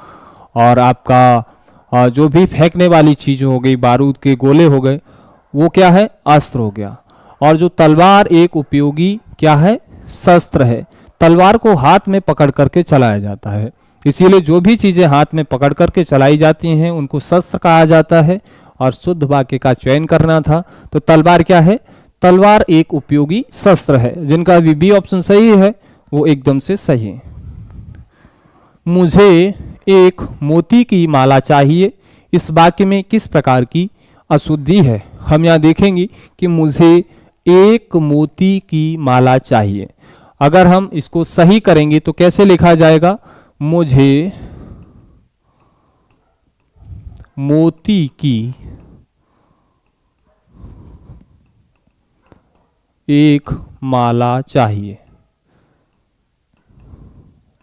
और आपका जो भी फेंकने वाली चीज हो गई, बारूद के गोले हो गए, वो क्या है, अस्त्र हो गया। और जो तलवार एक उपयोगी क्या है, शस्त्र है। तलवार को हाथ में पकड़ करके चलाया जाता है, इसीलिए जो भी चीजें हाथ में पकड़ करके चलाई जाती हैं उनको शस्त्र कहा जाता है। और शुद्ध वाक्य का चयन करना था, तो तलवार क्या है, तलवार एक उपयोगी शस्त्र है। जिनका भी बी ऑप्शन सही है वो एकदम से सही है। मुझे एक मोती की माला चाहिए, इस वाक्य में किस प्रकार की अशुद्धि है? हम यहाँ देखेंगे कि मुझे एक मोती की माला चाहिए। अगर हम इसको सही करेंगे तो कैसे लिखा जाएगा, मुझे मोती की एक माला चाहिए।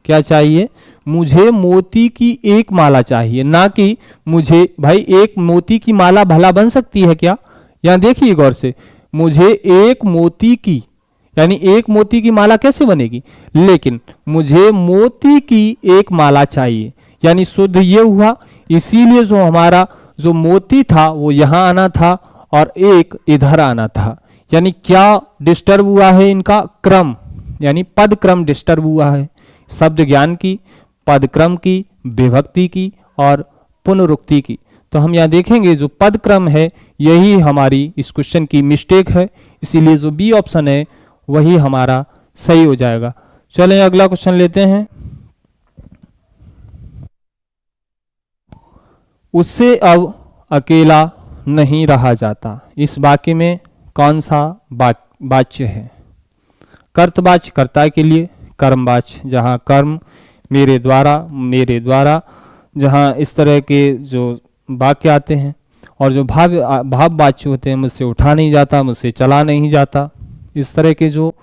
क्या चाहिए, मुझे मोती की एक माला चाहिए, ना कि मुझे, भाई एक मोती की माला भला बन सकती है क्या? यहां देखिए गौर से, मुझे एक मोती की, यानी एक मोती की माला कैसे बनेगी, लेकिन मुझे मोती की एक माला चाहिए, यानी शुद्ध ये हुआ। इसीलिए जो हमारा जो मोती था वो यहां आना था और एक इधर आना था। यानी क्या डिस्टर्ब हुआ है, इनका क्रम, यानी पद क्रम डिस्टर्ब हुआ है। शब्द ज्ञान की, पद क्रम की, विभक्ति की और पुनरुक्ति की। तो हम यहाँ देखेंगे जो पद क्रम है यही हमारी इस क्वेश्चन की मिस्टेक है, इसीलिए जो बी ऑप्शन है वही हमारा सही हो जाएगा। चलें अगला क्वेश्चन लेते हैं। उससे अब अकेला नहीं रहा जाता, इस वाक्य में कौन सा वाच्य है? कर्तवाच्य कर्ता के लिए, कर्मवाच्य जहाँ कर्म मेरे द्वारा जहाँ इस तरह के जो वाक्य आते हैं, और जो भाव वाच्य होते हैं, मुझसे उठा नहीं जाता, मुझसे चला नहीं जाता, इस तरह के जो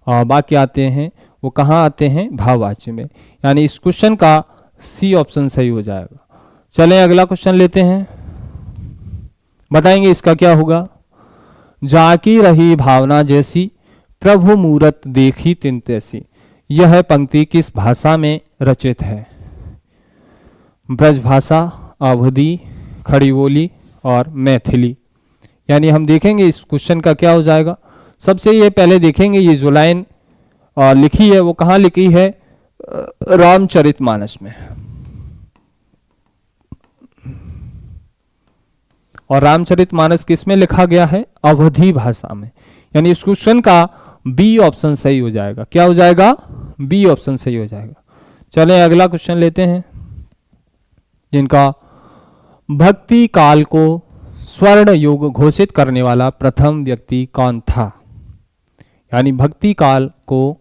वाक्य आते हैं वो कहाँ आते हैं, भाववाच्य में। यानी इस क्वेश्चन का सी ऑप्शन सही हो जाएगा। चलें अगला क्वेश्चन लेते हैं, बताएंगे इसका क्या होगा। जाकी रही भावना जैसी, प्रभु मूरत देखी तिन तैसी, यह पंक्ति किस भाषा में रचित है? ब्रज भाषा, अवधी, खड़ी बोली और मैथिली। यानी हम देखेंगे इस क्वेश्चन का क्या हो जाएगा। सबसे ये पहले देखेंगे ये जो लाइन लिखी है वो कहाँ लिखी है, रामचरितमानस में। और रामचरितमानस किस में लिखा गया है, अवधी भाषा में। यानी इस क्वेश्चन का बी ऑप्शन सही हो जाएगा। क्या हो जाएगा, बी ऑप्शन सही हो जाएगा। चलें अगला क्वेश्चन लेते हैं, जिनका भक्ति काल को स्वर्ण युग घोषित करने वाला प्रथम व्यक्ति कौन था? यानी भक्ति काल को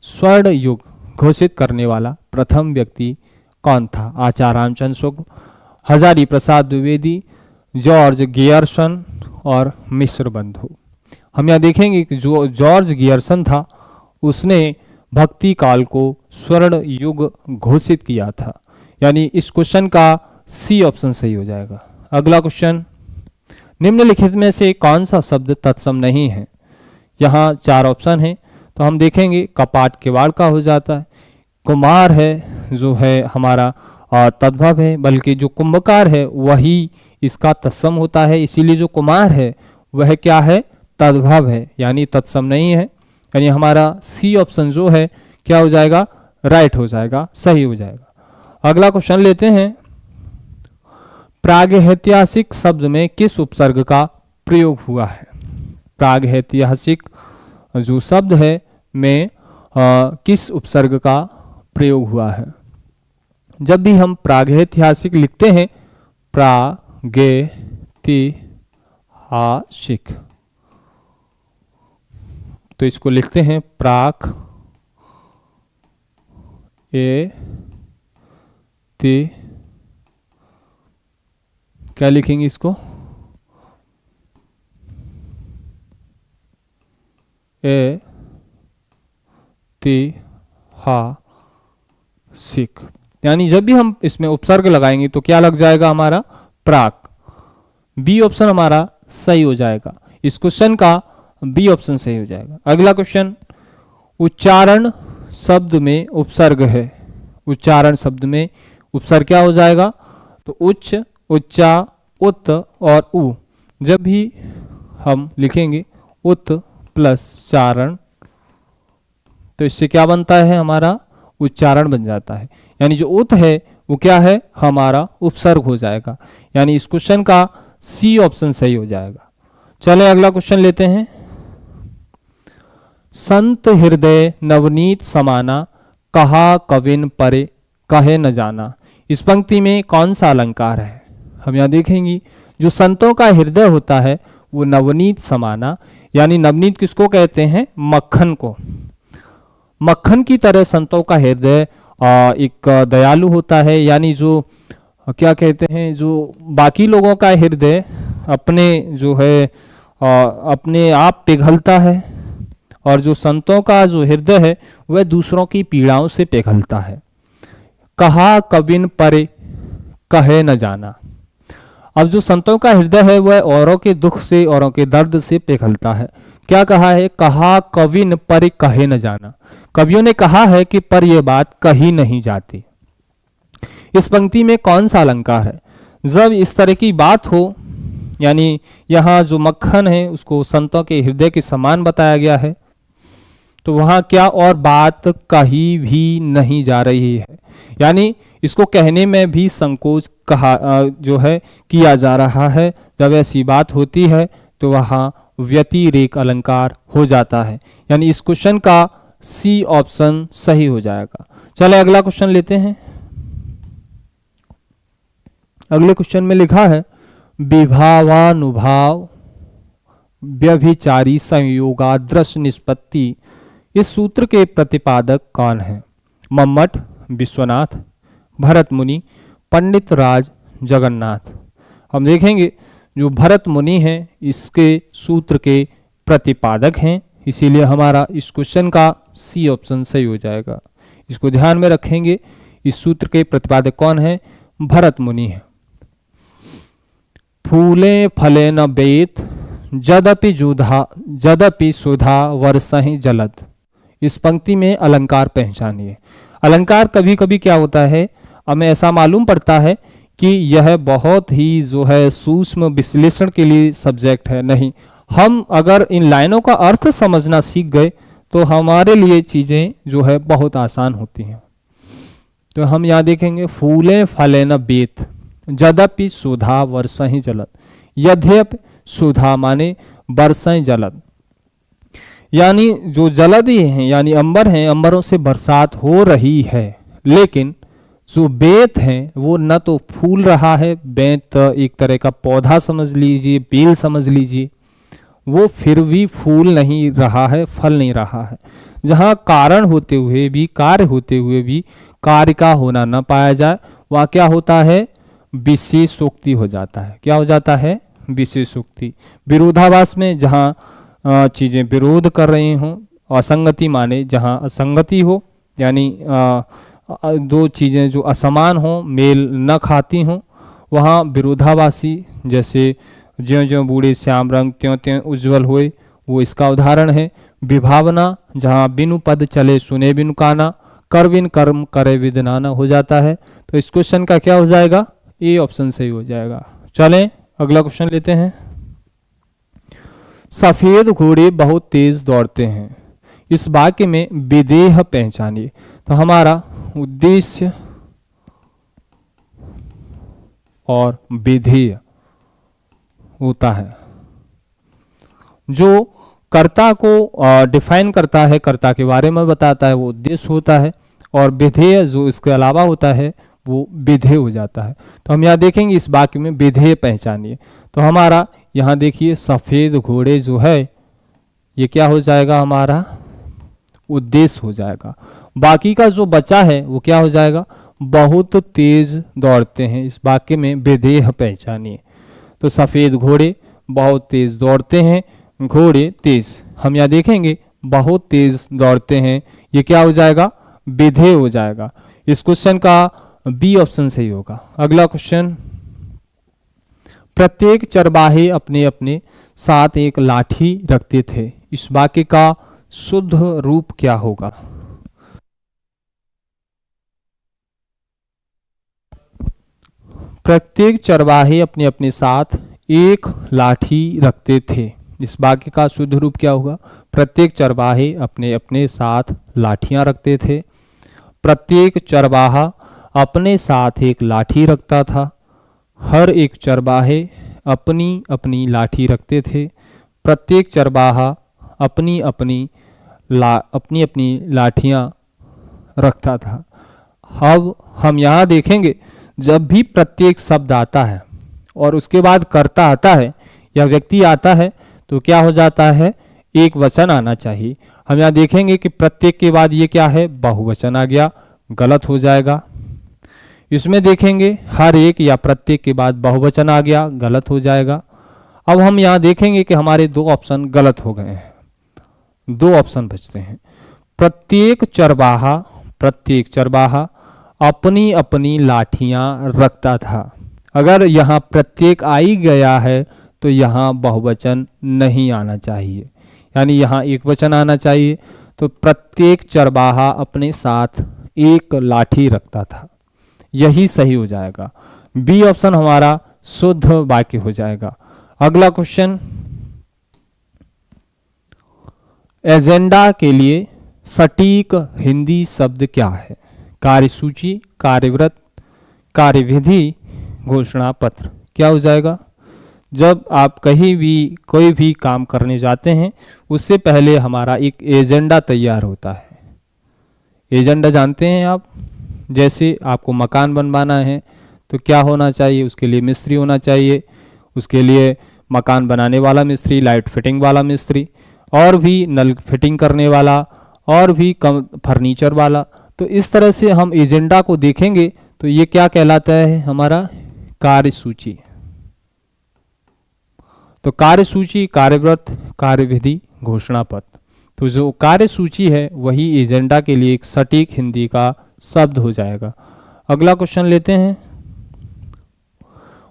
स्वर्ण युग घोषित करने वाला प्रथम व्यक्ति कौन था? आचार्य रामचंद्र शुक्ल, हजारी प्रसाद द्विवेदी, जॉर्ज गियर्सन और मिश्र बंधु। हम यहाँ देखेंगे कि जो जॉर्ज गियर्सन था उसने भक्ति काल को स्वर्ण युग घोषित किया था। यानी इस क्वेश्चन का सी ऑप्शन सही हो जाएगा। अगला क्वेश्चन, निम्नलिखित में से कौन सा शब्द तत्सम नहीं है? यहाँ 4 ऑप्शन है, तो हम देखेंगे कपाट किवाड़ का हो जाता है, कुमार है जो है हमारा तद्भव है, बल्कि जो कुंभकार है वही इसका तत्सम होता है, इसीलिए जो कुमार है वह क्या है, तद्भव है, यानी तत्सम नहीं है। यानी हमारा सी ऑप्शन जो है क्या हो जाएगा, राइट हो जाएगा, सही हो जाएगा। अगला क्वेश्चन लेते हैं, प्रागैतिहासिक शब्द में किस उपसर्ग का प्रयोग हुआ है? प्रागैतिहासिक जो शब्द है में किस उपसर्ग का प्रयोग हुआ है? जब भी हम प्रागैतिहासिक लिखते हैं, प्रागैतिहासिक, तो इसको लिखते हैं प्राक ए ते, क्या लिखेंगे इसको, ए ते हा सिक। यानी जब भी हम इसमें उपसर्ग लगाएंगे तो क्या लग जाएगा हमारा, प्राक। बी ऑप्शन हमारा सही हो जाएगा, इस क्वेश्चन का बी ऑप्शन सही हो जाएगा। अगला क्वेश्चन, उच्चारण शब्द में उपसर्ग है, उच्चारण शब्द में उपसर्ग क्या हो जाएगा, तो उच्च, उच्चा, उत और उ। जब भी हम लिखेंगे उत प्लस चारण तो इससे क्या बनता है, हमारा उच्चारण बन जाता है। यानी जो उत है वो क्या है, हमारा उपसर्ग हो जाएगा। यानी इस क्वेश्चन का सी ऑप्शन सही हो जाएगा। चले अगला क्वेश्चन लेते हैं। संत हृदय नवनीत समाना, कहा कविन परे कहे न जाना। इस पंक्ति में कौन सा अलंकार है, हम यहाँ देखेंगे जो संतों का हृदय होता है वो नवनीत समाना, यानी नवनीत किसको कहते हैं, मक्खन को। मक्खन की तरह संतों का हृदय एक दयालु होता है। यानी जो क्या कहते हैं, जो बाकी लोगों का हृदय अपने जो है अपने आप पिघलता है, और जो संतों का जो हृदय है वह दूसरों की पीड़ाओं से पिघलता है। कहा कबिन परे कहे न जाना। अब जो संतों का हृदय है वह औरों के दुख से, औरों के दर्द से पिघलता है। क्या कहा है, कहा कविन पर कहे न जाना। कवियों ने कहा है कि पर यह बात कही नहीं जाती। इस पंक्ति में कौन सा अलंकार है, जब इस तरह की बात हो, यानी यहाँ जो मक्खन है उसको संतों के हृदय के समान बताया गया है, तो वहां क्या और बात कही भी नहीं जा रही है। यानी इसको कहने में भी संकोच कहा जो है किया जा रहा है। जब ऐसी बात होती है तो वहां व्यतिरेक अलंकार हो जाता है। यानी इस क्वेश्चन का सी ऑप्शन सही हो जाएगा। चले अगला क्वेश्चन लेते हैं। अगले क्वेश्चन में लिखा है, विभावानुभाव व्यभिचारी संयोगादृश निष्पत्ति। इस सूत्र के प्रतिपादक कौन है, मम्मट, विश्वनाथ, भरत मुनि, पंडित राज जगन्नाथ। हम देखेंगे जो भरत मुनि हैं इसके सूत्र के प्रतिपादक हैं, इसीलिए हमारा इस क्वेश्चन का सी ऑप्शन सही हो जाएगा। इसको ध्यान में रखेंगे, इस सूत्र के प्रतिपादक कौन है, भरत मुनि है। फूले फले न बेत जदपि सुधा वर्षहि जलद। इस पंक्ति में अलंकार पहचानिए। अलंकार कभी कभी क्या होता है, हमें ऐसा मालूम पड़ता है कि यह बहुत ही जो है सूक्ष्म विश्लेषण के लिए सब्जेक्ट है। नहीं, हम अगर इन लाइनों का अर्थ समझना सीख गए तो हमारे लिए चीजें जो है बहुत आसान होती हैं। तो हम यहाँ देखेंगे, फूले फले न बेत जदपि सुधा वर्षहि जलद। यद्यपि सुधा माने वर्षहि जलद, यानी जो जलधि हैं यानी अंबर हैं, अंबरों से बरसात हो रही है, लेकिन जो बेत है वो न तो फूल रहा है, बेत एक तरह का पौधा समझ लीजिए, बेल समझ लीजिए, वो फिर भी फूल नहीं रहा है, फल नहीं रहा है। जहाँ कारण होते हुए भी, कार्य होते हुए भी कार्य का होना न पाया जाए, वहाँ क्या होता है, विशेषोक्ति हो जाता है। क्या हो जाता है, विशेषोक्ति। विरोधाभास में जहाँ चीजें विरोध कर रही हों, असंगति माने जहाँ असंगति हो, यानी दो चीजें जो असमान हो, मेल न खाती हों, वहाँ विरोधाभासी। जैसे ज्यों ज्यों बूढ़े श्याम रंग त्यों त्यों उज्जवल होए, वो इसका उदाहरण है। विभावना, जहाँ बिनु पद चले सुने बिनु काना, कर बिन कर्म करे विदनाना हो जाता है। तो इस क्वेश्चन का क्या हो जाएगा, ए ऑप्शन सही हो जाएगा। चलें अगला क्वेश्चन लेते हैं। सफेद घोड़े बहुत तेज दौड़ते हैं। इस वाक्य में विदेह पहचानिए। तो हमारा उद्देश्य और विधेय होता है, जो कर्ता को डिफाइन करता है, कर्ता के बारे में बताता है, वो उद्देश्य होता है, और विधेय जो इसके अलावा होता है वो विधेय हो जाता है। तो हम यहाँ देखेंगे इस वाक्य में विधेय पहचानिए। तो हमारा यहाँ देखिए सफेद घोड़े जो है ये क्या हो जाएगा, हमारा उद्देश्य हो जाएगा। बाकी का जो बचा है वो क्या हो जाएगा, बहुत तेज दौड़ते हैं। इस वाक्य में विधेय पहचानिए। तो सफेद घोड़े बहुत तेज दौड़ते हैं, घोड़े तेज। हम यहाँ देखेंगे बहुत तेज दौड़ते हैं, ये क्या हो जाएगा, विधेय हो जाएगा। इस क्वेश्चन का बी ऑप्शन सही होगा। अगला क्वेश्चन, प्रत्येक चरवाहे अपने अपने साथ एक लाठी रखते थे। इस वाक्य का शुद्ध रूप क्या होगा? प्रत्येक चरवाहे अपने अपने साथ एक लाठी रखते थे। इस वाक्य का शुद्ध रूप क्या होगा? प्रत्येक चरवाहे अपने अपने साथ लाठियां रखते थे। प्रत्येक चरवाहा अपने साथ एक लाठी रखता था। हर एक चरवाहे अपनी अपनी लाठी रखते थे। प्रत्येक चरवाहा अपनी अपनी लाठियां रखता था। अब हम यहाँ देखेंगे, जब भी प्रत्येक शब्द आता है और उसके बाद कर्ता आता है या व्यक्ति आता है तो क्या हो जाता है, एक वचन आना चाहिए। हम यहाँ देखेंगे कि प्रत्येक के बाद ये क्या है, बहुवचन आ गया, गलत हो जाएगा। इसमें देखेंगे हर एक या प्रत्येक के बाद बहुवचन आ गया, गलत हो जाएगा। अब हम यहाँ देखेंगे कि हमारे दो ऑप्शन गलत हो गए हैं, दो ऑप्शन बचते हैं। प्रत्येक चरवाहा अपनी अपनी लाठियां रखता था। अगर यहाँ प्रत्येक आ ही गया है तो यहाँ बहुवचन नहीं आना चाहिए, यानी यहाँ एक वचन आना चाहिए। तो प्रत्येक चरवाहा अपने साथ एक लाठी रखता था, यही सही हो जाएगा। बी ऑप्शन हमारा शुद्ध वाक्य हो जाएगा। अगला क्वेश्चन, एजेंडा के लिए सटीक हिंदी शब्द क्या है? कार्यसूची, कार्यव्रत, कार्यविधि, घोषणा पत्र। क्या हो जाएगा? जब आप कहीं भी कोई भी काम करने जाते हैं उससे पहले हमारा एक एजेंडा तैयार होता है। एजेंडा जानते हैं आप? जैसे आपको मकान बनवाना है तो क्या होना चाहिए, उसके लिए मिस्त्री होना चाहिए, उसके लिए मकान बनाने वाला मिस्त्री, लाइट फिटिंग वाला मिस्त्री, और भी नल फिटिंग करने वाला, और भी फर्नीचर वाला। तो इस तरह से हम एजेंडा को देखेंगे तो ये क्या कहलाता है, हमारा कार्यसूची। तो कार्यसूची, कार्यव्रत, कार्यविधि, घोषणा पत्र। तो जो कार्यसूची है वही एजेंडा के लिए एक सटीक हिंदी का शब्द हो जाएगा। अगला क्वेश्चन लेते हैं,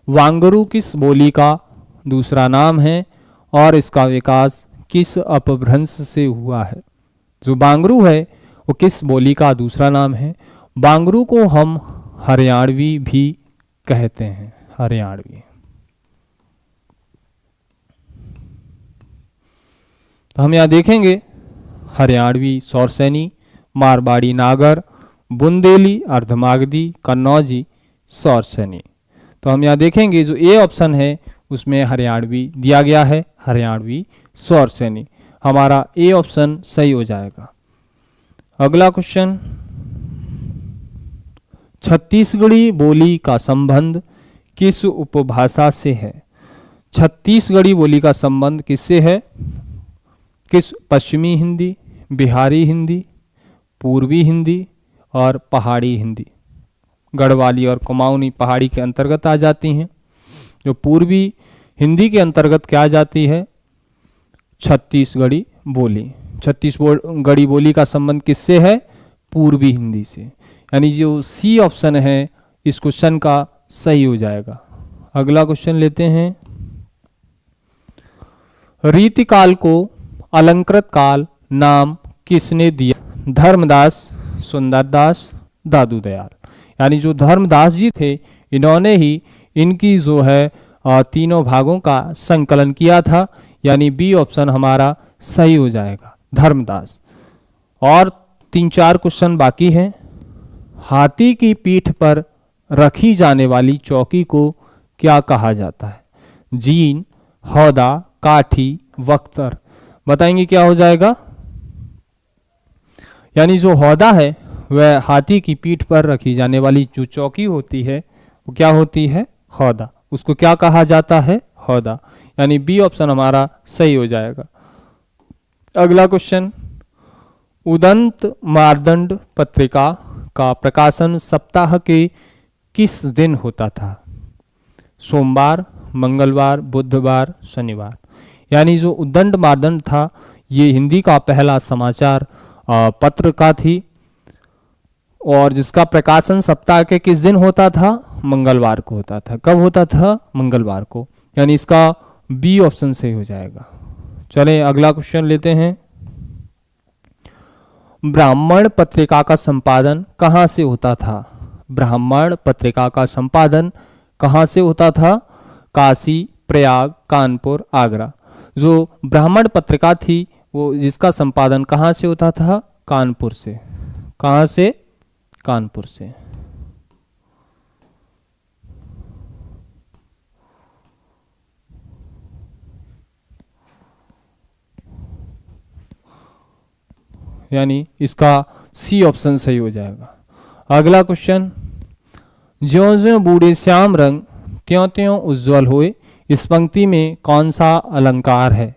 वांगरू किस बोली का दूसरा नाम है और इसका विकास किस अपभ्रंश से हुआ है? जो बांगरू है वो किस बोली का दूसरा नाम है? बांगरू को हम हरियाणवी भी कहते हैं, हरियाणवी। तो हम यहाँ देखेंगे हरियाणवी सौरसैनी, मारवाड़ी नागर, बुंदेली, अर्धमागधी, कन्नौजी, सौरसैनी। तो हम यहाँ देखेंगे जो ए ऑप्शन है उसमें हरियाणवी दिया गया है, हरियाणवी सौरसैनी। हमारा ए ऑप्शन सही हो जाएगा। अगला क्वेश्चन, छत्तीसगढ़ी बोली का संबंध किस उपभाषा से है? छत्तीसगढ़ी बोली का संबंध किससे है? किस पश्चिमी हिंदी, बिहारी हिंदी, पूर्वी हिंदी और पहाड़ी हिंदी। गढ़वाली और कुमाऊनी पहाड़ी के अंतर्गत आ जाती हैं। जो पूर्वी हिंदी के अंतर्गत क्या आ जाती है? छत्तीसगढ़ी बोली। छत्तीसगढ़ी बोली का संबंध किससे है? पूर्वी हिंदी से। यानी जो सी ऑप्शन है इस क्वेश्चन का सही हो जाएगा। अगला क्वेश्चन लेते हैं, रीतिकाल को अलंकृत काल नाम किसने दिया? धर्मदास, सुंदरदास, दादू दयाल। यानी जो धर्मदास जी थे इन्होंने ही इनकी जो है तीनों भागों का संकलन किया था। यानी बी ऑप्शन हमारा सही हो जाएगा, धर्मदास। और 3-4 क्वेश्चन बाकी हैं। हाथी की पीठ पर रखी जाने वाली चौकी को क्या कहा जाता है? जीन, हौदा, काठी, वख्तर। बताएंगे क्या हो जाएगा? यानी जो हौदा है वह हाथी की पीठ पर रखी जाने वाली जो चौकी होती है वो क्या होती है? हौदा। उसको क्या कहा जाता है? हौदा। यानी बी ऑप्शन हमारा सही हो जाएगा। अगला क्वेश्चन, उदंत मार्दंड पत्रिका का प्रकाशन सप्ताह के किस दिन होता था? सोमवार, मंगलवार, बुधवार, शनिवार। यानी जो उद्दंड मार्दंड था ये हिंदी का पहला समाचार पत्र का थी और जिसका प्रकाशन सप्ताह के किस दिन होता था? मंगलवार को होता था। कब होता था? मंगलवार को। यानी इसका बी ऑप्शन सही हो जाएगा। चलें अगला क्वेश्चन लेते हैं। ब्राह्मण पत्रिका का संपादन कहाँ से होता था? ब्राह्मण पत्रिका का संपादन कहाँ से होता था? काशी, प्रयाग, कानपुर, आगरा। जो ब्राह्मण पत्रिका थी वो जिसका संपादन कहाँ से होता था? कानपुर से। कहाँ से? कानपुर से। यानी इसका सी ऑप्शन सही हो जाएगा। अगला क्वेश्चन, ज्यों ज्यों बूढ़े श्याम रंग त्यों त्यों उज्जवल हुए, इस पंक्ति में कौन सा अलंकार है?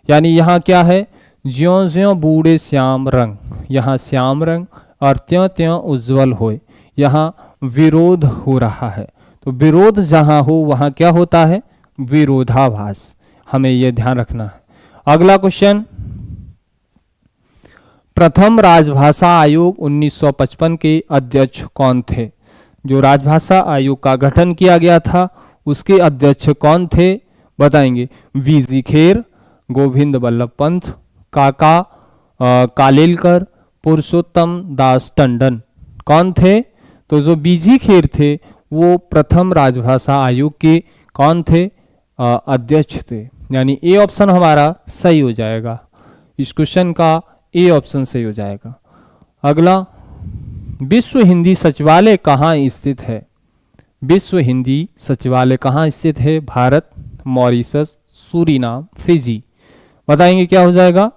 यानी यहाँ क्या है? ज्यों ज्यों बूढ़े श्याम रंग, यहाँ श्याम रंग और त्यों त्यों उज्जवल हुए, यहाँ विरोध हो रहा है। तो विरोध जहाँ हो वहाँ क्या होता है? विरोधाभास। हमें यह ध्यान रखना है। अगला क्वेश्चन, प्रथम राजभाषा आयोग 1955 के अध्यक्ष कौन थे? जो राजभाषा आयोग का गठन किया गया था उसके अध्यक्ष कौन थे? बताएंगे। वीजी खेर, गोविंद बल्लभ पंत, काका कालेलकर, पुरुषोत्तम दास टंडन। कौन थे? तो जो बीजी खेर थे वो प्रथम राजभाषा आयोग के कौन थे? अध्यक्ष थे। यानी ए ऑप्शन हमारा सही हो जाएगा। इस क्वेश्चन का ए ऑप्शन सही हो जाएगा। अगला, विश्व हिंदी सचिवालय कहाँ स्थित है? विश्व हिंदी सचिवालय कहाँ स्थित है? Bharat, Mauritius, Suriname, Fiji. बताएंगे क्या हो जाएगा?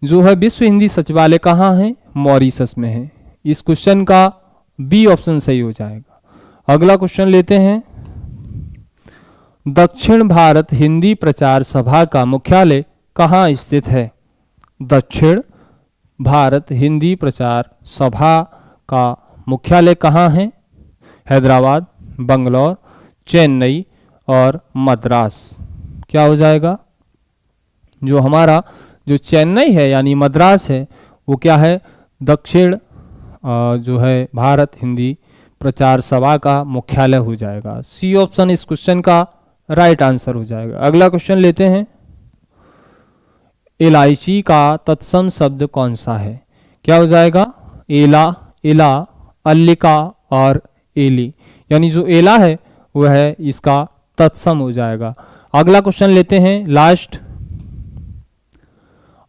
जो है विश्व हिंदी सचिवालय कहाँ है? मॉरिशस में है। इस क्वेश्चन का बी ऑप्शन सही हो जाएगा। अगला क्वेश्चन लेते हैं। दक्षिण भारत हिंदी प्रचार सभा का मुख्यालय कहाँ स्थित है? दक्षिण भारत हिंदी प्रचार सभा का मुख्यालय कहाँ है? हैदराबाद, बंगलौर, चेन्नई और मद्रास। क्या हो जाएगा? जो हमारा जो चेन्नई है यानी मद्रास है वो क्या है? दक्षिण जो है भारत हिंदी प्रचार सभा का मुख्यालय हो जाएगा। सी ऑप्शन इस क्वेश्चन का राइट आंसर हो जाएगा। अगला क्वेश्चन लेते हैं। इलायची का तत्सम शब्द कौन सा है? क्या हो जाएगा? एला, इला, अल्लिका और एली। यानी जो एला है वह है इसका तत्सम हो जाएगा। अगला क्वेश्चन लेते हैं लास्ट।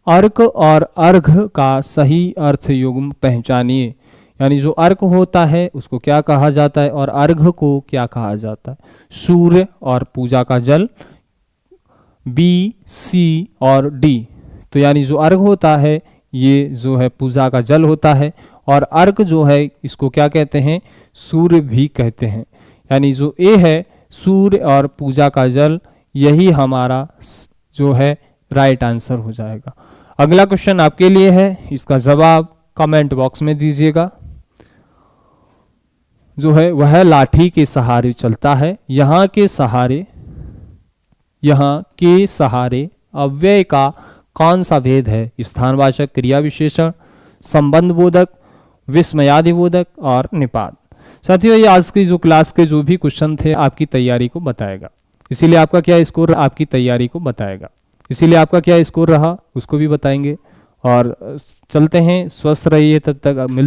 अर्क और अर्घ का सही अर्थ युग्म पहचानिए। यानी जो अर्क होता है उसको क्या कहा जाता है और अर्घ को क्या कहा जाता है? सूर्य और पूजा का जल, बी, सी और डी। तो यानी जो अर्घ होता है ये जो है पूजा का जल होता है और अर्क जो है इसको क्या कहते हैं? सूर्य भी कहते हैं। यानी जो ए है सूर्य और पूजा का जल, यही हमारा जो है राइट आंसर हो जाएगा। अगला क्वेश्चन आपके लिए है, इसका जवाब कमेंट बॉक्स में दीजिएगा। जो है वह लाठी के सहारे चलता है, यहाँ के सहारे, यहाँ के सहारे अव्यय का कौन सा भेद है? स्थानवाचक, क्रिया विशेषण, संबंध बोधक, विस्मयादि बोधक और निपात। साथियों, ये आज की जो क्लास के जो भी क्वेश्चन थे आपकी तैयारी को बताएगा, इसीलिए आपका क्या स्कोर आपकी तैयारी को बताएगा, इसीलिए आपका क्या स्कोर रहा उसको भी बताएंगे। और चलते हैं, स्वस्थ रहिए, तब तक मिल